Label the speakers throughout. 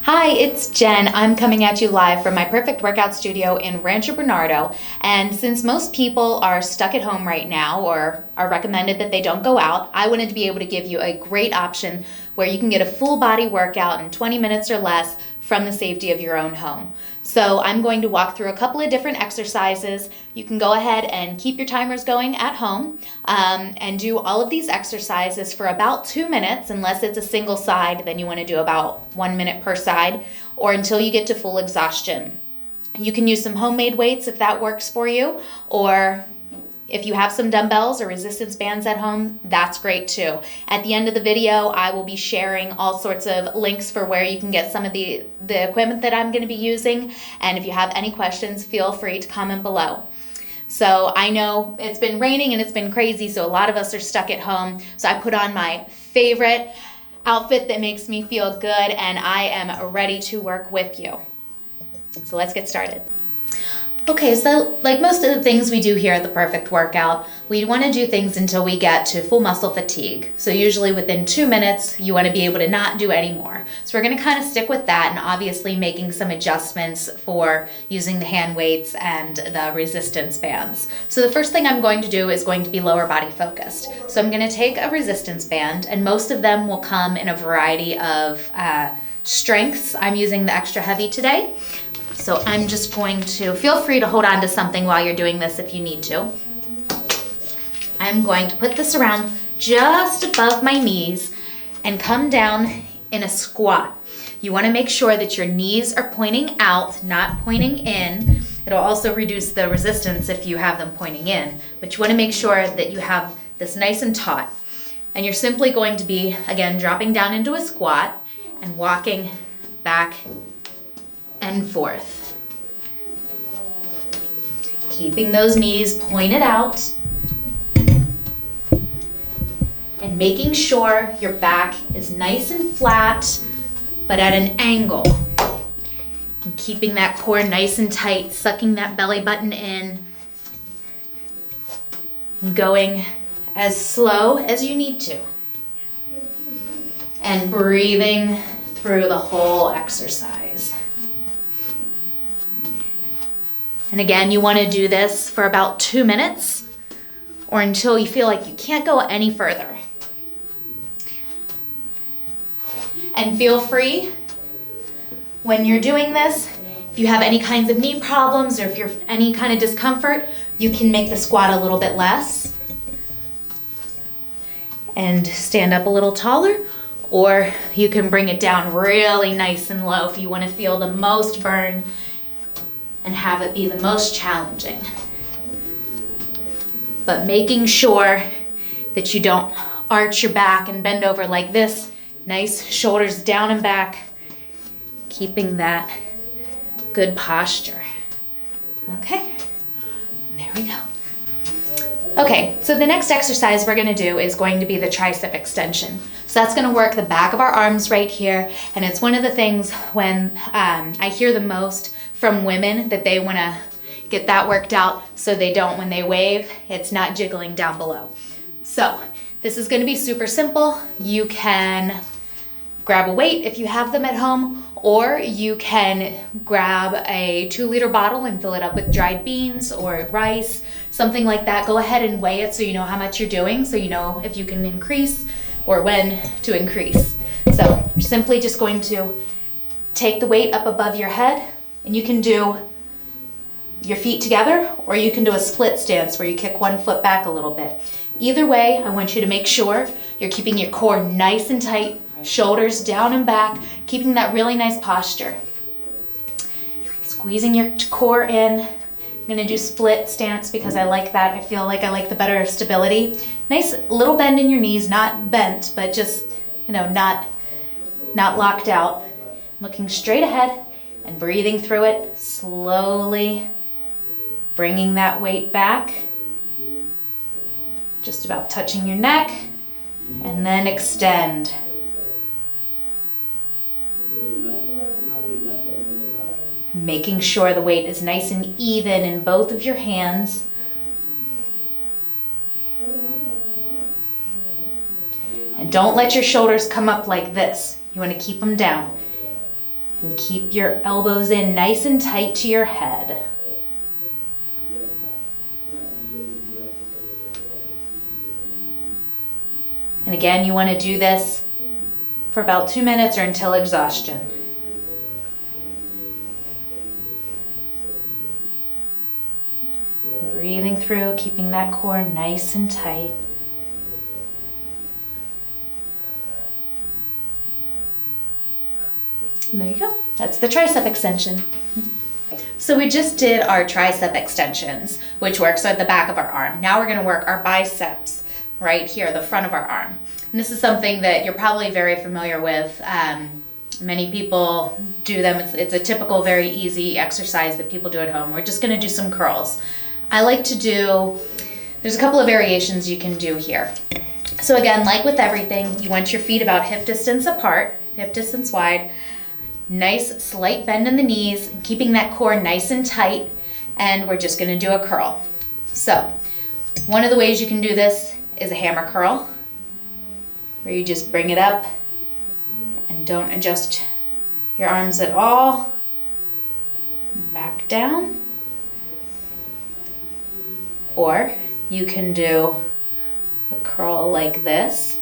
Speaker 1: Hi, it's Jen. I'm coming at you live from my perfect workout studio in Rancho Bernardo. And since most people are stuck at home right now or are recommended that they don't go out, I wanted to be able to give you a great option where you can get a full body workout in 20 minutes or less from the safety of your own home. So I'm going to walk through a couple of different exercises. You can go ahead and keep your timers going at home and do all of these exercises for about 2 minutes. Unless it's a single side, then you want to do about 1 minute per side, or until you get to full exhaustion. You can use some homemade weights if that works for you, or if you have some dumbbells or resistance bands at home, that's great too. At the end of the video, I will be sharing all sorts of links for where you can get some of the equipment that I'm going to be using. And if you have any questions, feel free to comment below. So I know it's been raining and it's been crazy, so a lot of us are stuck at home. So I put on my favorite outfit that makes me feel good, and I am ready to work with you. So let's get started. Okay, so like most of the things we do here at the Perfect Workout, we want to do things until we get to full muscle fatigue. So usually within 2 minutes, you want to be able to not do any more. So we're going to kind of stick with that, and obviously making some adjustments for using the hand weights and the resistance bands. So the first thing I'm going to do is going to be lower body focused. So I'm going to take a resistance band, and most of them will come in a variety of strengths. I'm using the extra heavy today. So I'm just going to, feel free to hold on to something while you're doing this if you need to. I'm going to put this around just above my knees and come down in a squat. You want to make sure that your knees are pointing out, not pointing in. It'll also reduce the resistance if you have them pointing in, but you want to make sure that you have this nice and taut. And you're simply going to be, again, dropping down into a squat and walking back and forth. Keeping those knees pointed out and making sure your back is nice and flat but at an angle. And keeping that core nice and tight, sucking that belly button in, and going as slow as you need to. And breathing through the whole exercise. And again, you want to do this for about 2 minutes or until you feel like you can't go any further. And feel free when you're doing this, if you have any kinds of knee problems or if you're any kind of discomfort, you can make the squat a little bit less and stand up a little taller, or you can bring it down really nice and low if you want to feel the most burn and have it be the most challenging. But making sure that you don't arch your back and bend over like this. Nice shoulders down and back, keeping that good posture. Okay, there we go. Okay, so the next exercise we're gonna do is going to be the tricep extension. So that's gonna work the back of our arms right here, and it's one of the things when I hear the most from women that they wanna get that worked out so they don't, when they wave, it's not jiggling down below. So this is gonna be super simple. You can grab a weight if you have them at home, or you can grab a 2-liter bottle and fill it up with dried beans or rice, something like that. Go ahead and weigh it so you know how much you're doing, so you know if you can increase or when to increase. So you're simply just going to take the weight up above your head, and you can do your feet together, or you can do a split stance where you kick one foot back a little bit. Either way, I want you to make sure you're keeping your core nice and tight, shoulders down and back, keeping that really nice posture. Squeezing your core in. I'm gonna do split stance because I like that. I feel like I like the better stability. Nice little bend in your knees, not bent, but just, not locked out. Looking straight ahead and breathing through it, slowly bringing that weight back, just about touching your neck, and then extend. Making sure the weight is nice and even in both of your hands. And don't let your shoulders come up like this. You want to keep them down. And keep your elbows in nice and tight to your head. And again, you want to do this for about 2 minutes or until exhaustion. Breathing through, keeping that core nice and tight. And there you go. That's the tricep extension. So we just did our tricep extensions, which works at the back of our arm. Now we're going to work our biceps right here, the front of our arm. And this is something that you're probably very familiar with. Many people do them. It's a typical, very easy exercise that people do at home. We're just going to do some curls. I like to do, there's a couple of variations you can do here. So again, like with everything, you want your feet about hip distance apart, hip distance wide. Nice slight bend in the knees, keeping that core nice and tight, and we're just going to do a curl. So one of the ways you can do this is a hammer curl, where you just bring it up and don't adjust your arms at all. Back down. Or you can do a curl like this.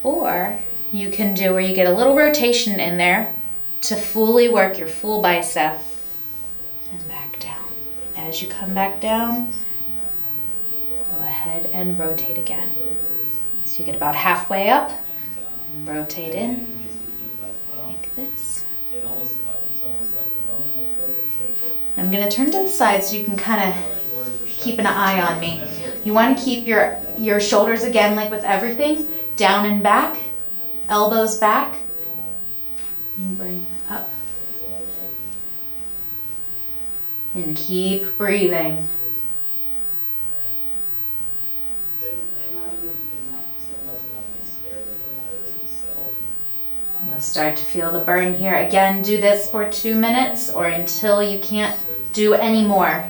Speaker 1: Or you can do where you get a little rotation in there to fully work your full bicep and back down. As you come back down, go ahead and rotate again. So you get about halfway up and rotate in like this. I'm going to turn to the side so you can kind of keep an eye on me. You want to keep your shoulders, again, like with everything, down and back, elbows back, and bring it up. And keep breathing. You'll start to feel the burn here. Again, do this for 2 minutes or until you can't do any more.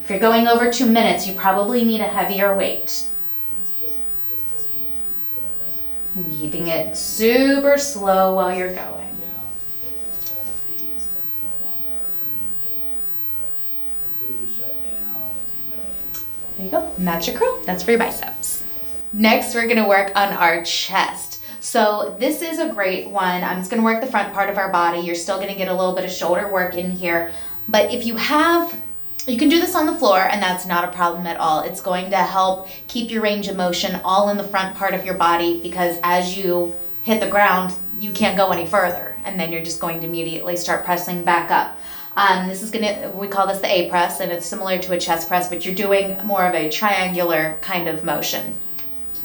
Speaker 1: If you're going over 2 minutes, you probably need a heavier weight. And keeping it super slow while you're going. There you go. And that's your curl. That's for your biceps. Next, we're going to work on our chest. So this is a great one. I'm just going to work the front part of our body. You're still going to get a little bit of shoulder work in here. But if you can do this on the floor, and that's not a problem at all. It's going to help keep your range of motion all in the front part of your body, because as you hit the ground, you can't go any further, and then you're just going to immediately start pressing back up. We call this the A press, and it's similar to a chest press, but you're doing more of a triangular kind of motion.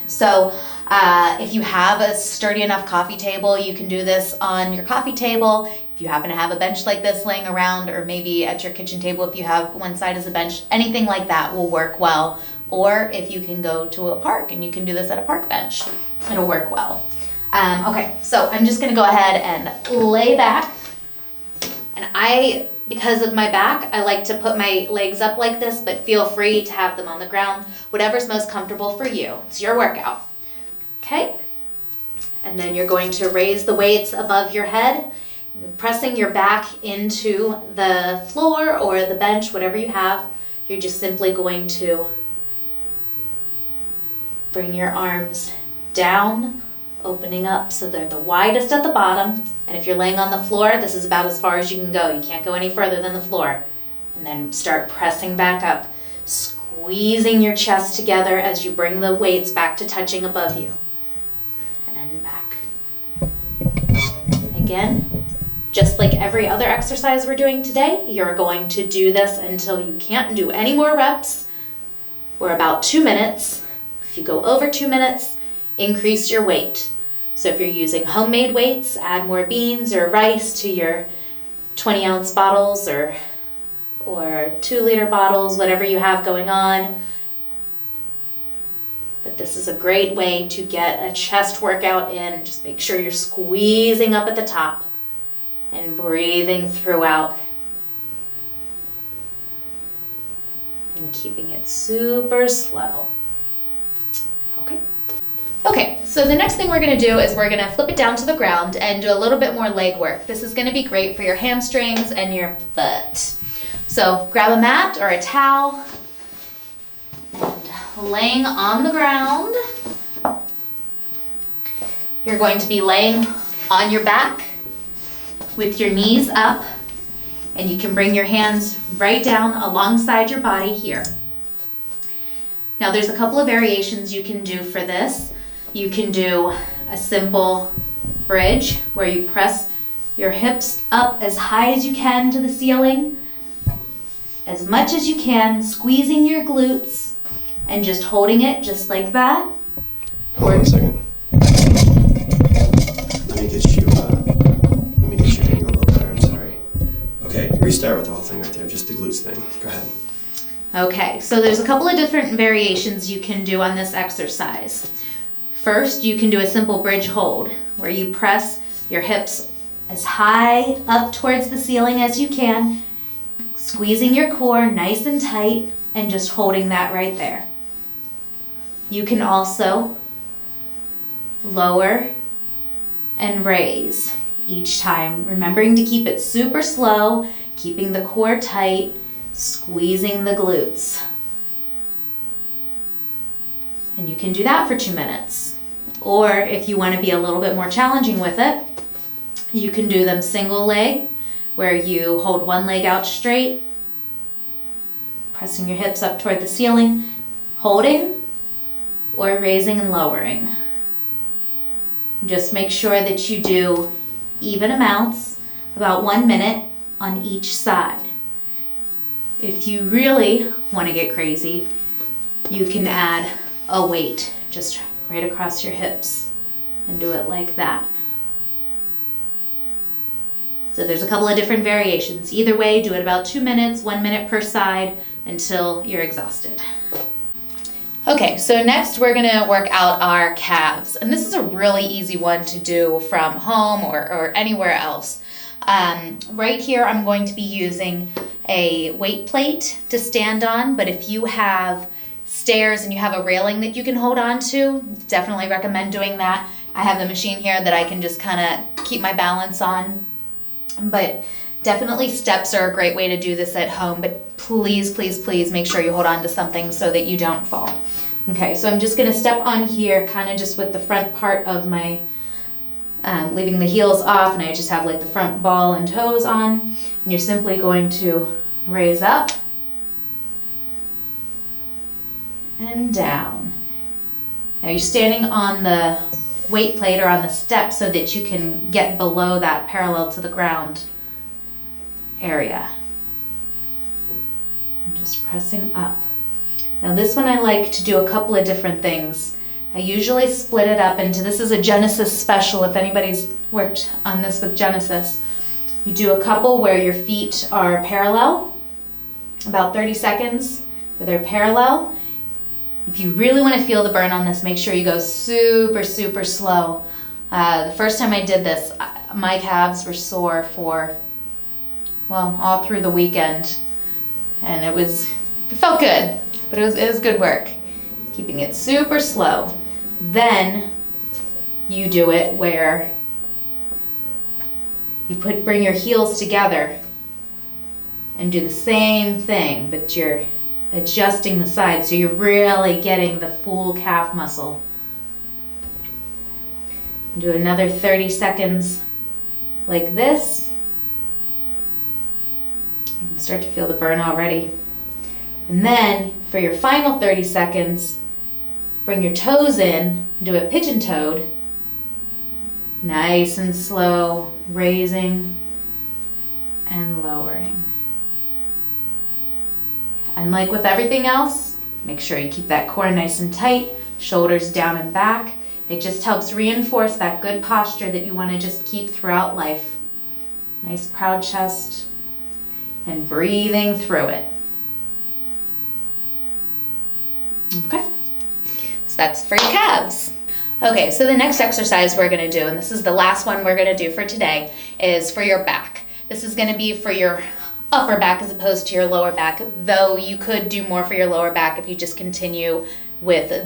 Speaker 1: So if you have a sturdy enough coffee table, you can do this on your coffee table. If you happen to have a bench like this laying around, or maybe at your kitchen table if you have one side as a bench, anything like that will work well. Or if you can go to a park and you can do this at a park bench, it'll work well. Okay, so I'm just gonna go ahead and lay back. And because of my back, I like to put my legs up like this, but feel free to have them on the ground. Whatever's most comfortable for you. It's your workout. Okay? And then you're going to raise the weights above your head, pressing your back into the floor or the bench, whatever you have. You're just simply going to bring your arms down, opening up so they're the widest at the bottom. And if you're laying on the floor, this is about as far as you can go. You can't go any further than the floor. And then start pressing back up, squeezing your chest together as you bring the weights back to touching above you. And back. Again, just like every other exercise we're doing today, you're going to do this until you can't do any more reps. We're about 2 minutes. If you go over 2 minutes, increase your weight. So if you're using homemade weights, add more beans or rice to your 20-ounce bottles or 2-liter bottles, whatever you have going on. But this is a great way to get a chest workout in. Just make sure you're squeezing up at the top and breathing throughout. And keeping it super slow. Okay. So the next thing we're gonna do is we're gonna flip it down to the ground and do a little bit more leg work. This is gonna be great for your hamstrings and your butt. So grab a mat or a towel and laying on the ground. You're going to be laying on your back with your knees up, and you can bring your hands right down alongside your body here. Now there's a couple of variations you can do for this. You can do a simple bridge where you press your hips up as high as you can to the ceiling, as much as you can, squeezing your glutes and just holding it just like that.
Speaker 2: Hold on a second. Let me get you angle a little better, I'm sorry. Okay, restart with the whole thing right there, just the glutes thing. Go ahead.
Speaker 1: Okay, so there's a couple of different variations you can do on this exercise. First, you can do a simple bridge hold where you press your hips as high up towards the ceiling as you can, squeezing your core nice and tight and just holding that right there. You can also lower and raise each time, remembering to keep it super slow, keeping the core tight, squeezing the glutes. And you can do that for 2 minutes. Or if you want to be a little bit more challenging with it, you can do them single leg, where you hold one leg out straight, pressing your hips up toward the ceiling, holding, or raising and lowering. Just make sure that you do even amounts, about 1 minute on each side. If you really want to get crazy, you can add a weight just right across your hips and do it like that. So there's a couple of different variations. Either way, do it about 2 minutes, 1 minute per side until you're exhausted. Okay, so next we're gonna work out our calves. And this is a really easy one to do from home or anywhere else. Right here, I'm going to be using a weight plate to stand on, but if you have stairs and you have a railing that you can hold on to, definitely recommend doing that. I have the machine here that I can just kind of keep my balance on, but definitely steps are a great way to do this at home, but please, please, please make sure you hold on to something so that you don't fall. Okay, so I'm just gonna step on here kind of just with the front part of my, leaving the heels off, and I just have like the front ball and toes on. And you're simply going to raise up and down. Now you're standing on the weight plate or on the step so that you can get below that parallel to the ground area. And just pressing up. Now this one I like to do a couple of different things. I usually split it up into, this is a Genesis special if anybody's worked on this with Genesis. You do a couple where your feet are parallel, about 30 seconds where they're parallel. If you really want to feel the burn on this, make sure you go super, super slow. The first time I did this, my calves were sore for, well, all through the weekend. And it felt good, but it was good work. Keeping it super slow. Then you do it where you bring your heels together and do the same thing, but you're adjusting the side so you're really getting the full calf muscle. Do another 30 seconds like this. You can start to feel the burn already. And then for your final 30 seconds, bring your toes in, do it pigeon-toed. Nice and slow, raising and lowering. And like with everything else, make sure you keep that core nice and tight, shoulders down and back. It just helps reinforce that good posture that you want to just keep throughout life. Nice proud chest and breathing through it. Okay, so that's for your calves. Okay, so the next exercise we're going to do, and this is the last one we're going to do for today, is for your back. This is going to be for your upper back as opposed to your lower back, though you could do more for your lower back if you just continue with the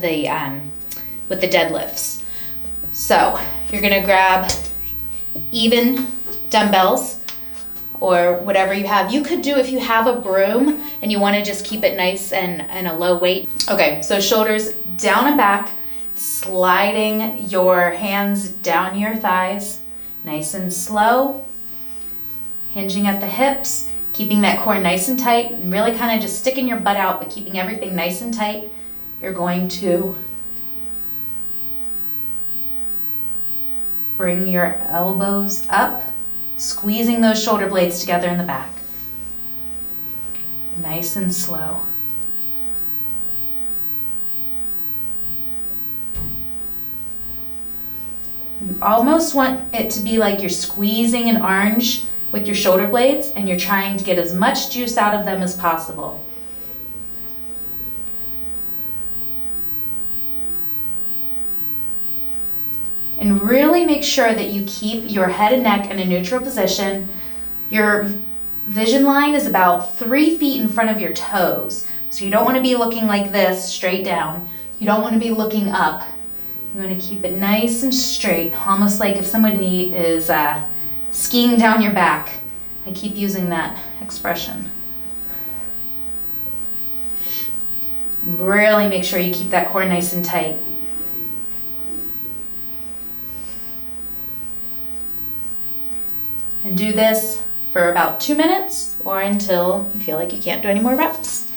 Speaker 1: deadlifts. So you're gonna grab even dumbbells or whatever you have. You could do, if you have a broom and you wanna just keep it nice and a low weight. Okay, so shoulders down and back, sliding your hands down your thighs, nice and slow, hinging at the hips, keeping that core nice and tight, and really kind of just sticking your butt out, but keeping everything nice and tight. You're going to bring your elbows up, squeezing those shoulder blades together in the back. Nice and slow. You almost want it to be like you're squeezing an orange with your shoulder blades and you're trying to get as much juice out of them as possible. And really make sure that you keep your head and neck in a neutral position. Your vision line is about 3 feet in front of your toes. So you don't want to be looking like this straight down. You don't want to be looking up. You want to keep it nice and straight, almost like if somebody is skiing down your back. I keep using that expression. And really make sure you keep that core nice and tight. And do this for about 2 minutes or until you feel like you can't do any more reps.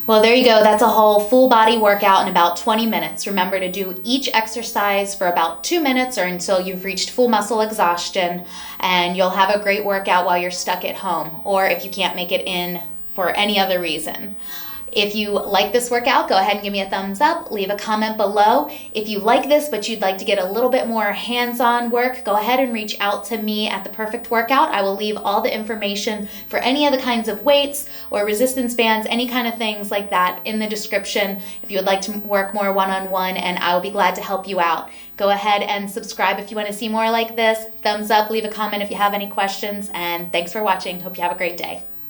Speaker 1: Well, there you go. That's a whole full body workout in about 20 minutes. Remember to do each exercise for about 2 minutes or until you've reached full muscle exhaustion, and you'll have a great workout while you're stuck at home or if you can't make it in for any other reason. If you like this workout, go ahead and give me a thumbs up, leave a comment below. If you like this but you'd like to get a little bit more hands-on work, go ahead and reach out to me at The Perfect Workout. I will leave all the information for any of the kinds of weights or resistance bands, any kind of things like that in the description if you would like to work more one-on-one, and I will be glad to help you out. Go ahead and subscribe if you want to see more like this. Thumbs up, leave a comment if you have any questions, and thanks for watching. Hope you have a great day.